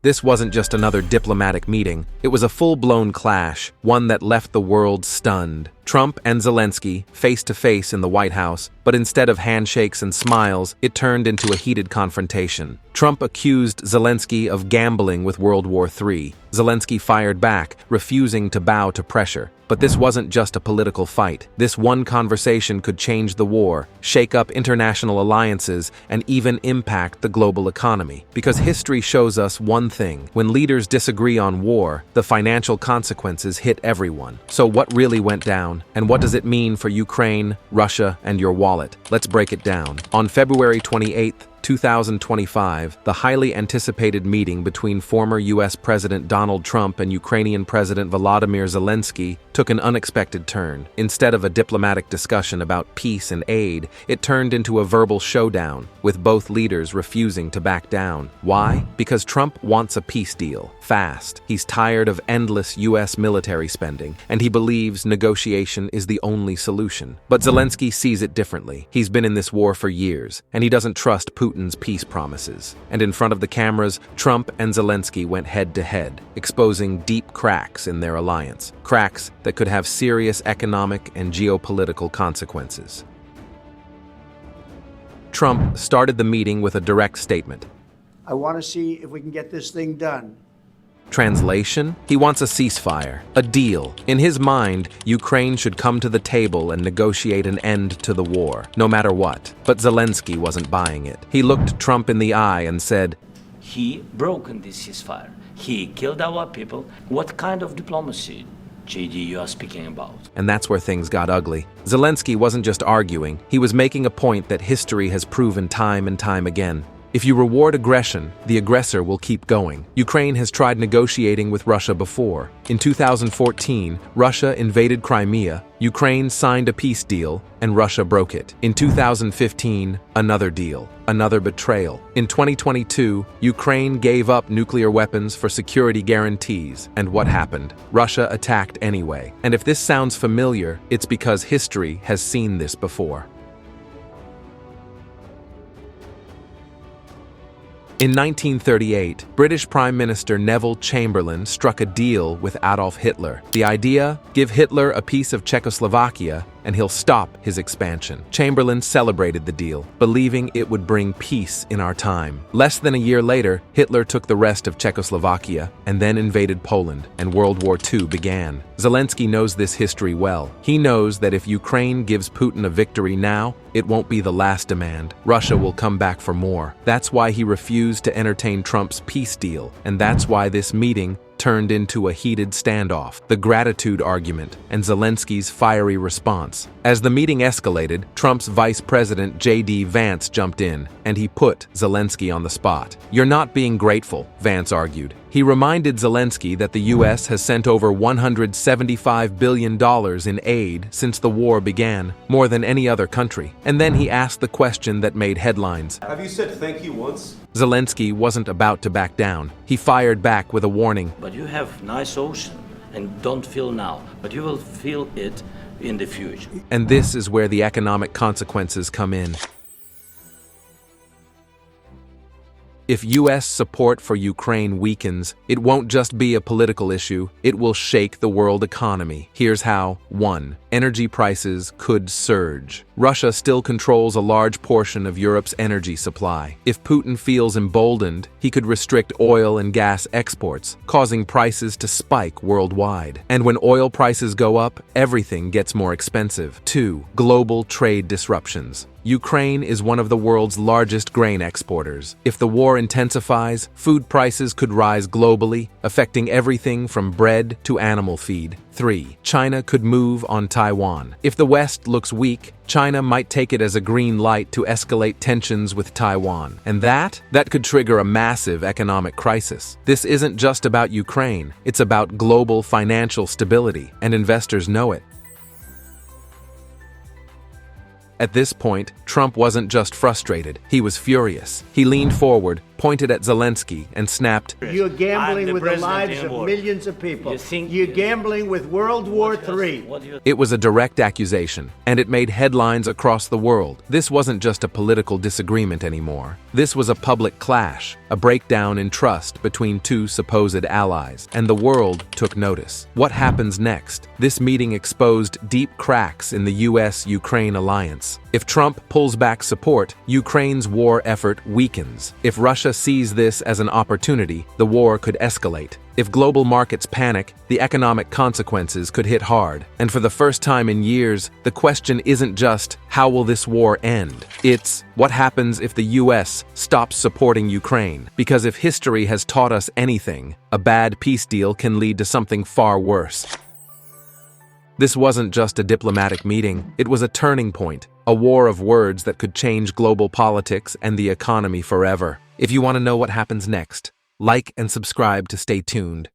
This wasn't just another diplomatic meeting, it was a full-blown clash, one that left the world stunned. Trump and Zelensky, face-to-face in the White House, but instead of handshakes and smiles, it turned into a heated confrontation. Trump accused Zelensky of gambling with World War III. Zelensky fired back, refusing to bow to pressure. But this wasn't just a political fight. This one conversation could change the war, shake up international alliances, and even impact the global economy. Because history shows us one thing: when leaders disagree on war, the financial consequences hit everyone. So what really went down? And what does it mean for Ukraine, Russia, and your wallet? Let's break it down. On February 28th, 2025, the highly anticipated meeting between former U.S. President Donald Trump and Ukrainian President Volodymyr Zelensky took an unexpected turn. Instead of a diplomatic discussion about peace and aid, it turned into a verbal showdown, with both leaders refusing to back down. Why? Because Trump wants a peace deal, fast. He's tired of endless U.S. military spending, and he believes negotiation is the only solution. But Zelensky sees it differently. He's been in this war for years, and he doesn't trust Putin's peace promises. And in front of the cameras, Trump and Zelensky went head-to-head, exposing deep cracks in their alliance. Cracks that could have serious economic and geopolitical consequences. Trump started the meeting with a direct statement. I want to see if we can get this thing done. Translation? He wants a ceasefire, a deal. In his mind, Ukraine should come to the table and negotiate an end to the war, no matter what. But Zelensky wasn't buying it. He looked Trump in the eye and said, "He broken this ceasefire. He killed our people. What kind of diplomacy, JD, you are speaking about?" And that's where things got ugly. Zelensky wasn't just arguing, he was making a point that history has proven time and time again. If you reward aggression, the aggressor will keep going. Ukraine has tried negotiating with Russia before. In 2014, Russia invaded Crimea, Ukraine signed a peace deal, and Russia broke it. In 2015, another deal, another betrayal. In 2022, Ukraine gave up nuclear weapons for security guarantees. And what happened? Russia attacked anyway. And if this sounds familiar, it's because history has seen this before. In 1938, British Prime Minister Neville Chamberlain struck a deal with Adolf Hitler. The idea? Give Hitler a piece of Czechoslovakia and he'll stop his expansion. Chamberlain celebrated the deal, believing it would bring peace in our time. Less than a year later, Hitler took the rest of Czechoslovakia and then invaded Poland, and World War II began. Zelensky knows this history well. He knows that if Ukraine gives Putin a victory now, it won't be the last demand. Russia will come back for more. That's why he refused to entertain Trump's peace deal, and that's why this meeting turned into a heated standoff, the gratitude argument, and Zelensky's fiery response. As the meeting escalated, Trump's Vice President J.D. Vance jumped in, and he put Zelensky on the spot. "You're not being grateful," Vance argued. He reminded Zelensky that the U.S. has sent over $175 billion in aid since the war began, more than any other country. And then he asked the question that made headlines. "Have you said thank you once?" Zelensky wasn't about to back down. He fired back with a warning. But you have nice ocean, and don't feel now, but you will feel it in the future. And this is where the economic consequences come in. If U.S. support for Ukraine weakens, it won't just be a political issue, it will shake the world economy. Here's how. 1. Energy prices could surge. Russia still controls a large portion of Europe's energy supply. If Putin feels emboldened, he could restrict oil and gas exports, causing prices to spike worldwide. And when oil prices go up, everything gets more expensive. 2. Global trade disruptions. Ukraine is one of the world's largest grain exporters. If the war intensifies, food prices could rise globally, affecting everything from bread to animal feed. 3. China could move on Taiwan. If the West looks weak, China might take it as a green light to escalate tensions with Taiwan. And that could trigger a massive economic crisis. This isn't just about Ukraine, it's about global financial stability, and investors know it. At this point, Trump wasn't just frustrated, he was furious. He leaned forward, pointed at Zelensky, and snapped, You're gambling I'm the with the president lives in of war. millions of people. You think- You're gambling with World War III. What do you It was a direct accusation, and it made headlines across the world. This wasn't just a political disagreement anymore. This was a public clash, a breakdown in trust between two supposed allies, and the world took notice. What happens next? This meeting exposed deep cracks in the US-Ukraine alliance. If Trump pulls back support, Ukraine's war effort weakens. If Russia sees this as an opportunity, the war could escalate. If global markets panic, the economic consequences could hit hard. And for the first time in years, the question isn't just, how will this war end? It's, what happens if the US stops supporting Ukraine? Because if history has taught us anything, a bad peace deal can lead to something far worse. This wasn't just a diplomatic meeting, it was a turning point, a war of words that could change global politics and the economy forever. If you want to know what happens next, like and subscribe to stay tuned.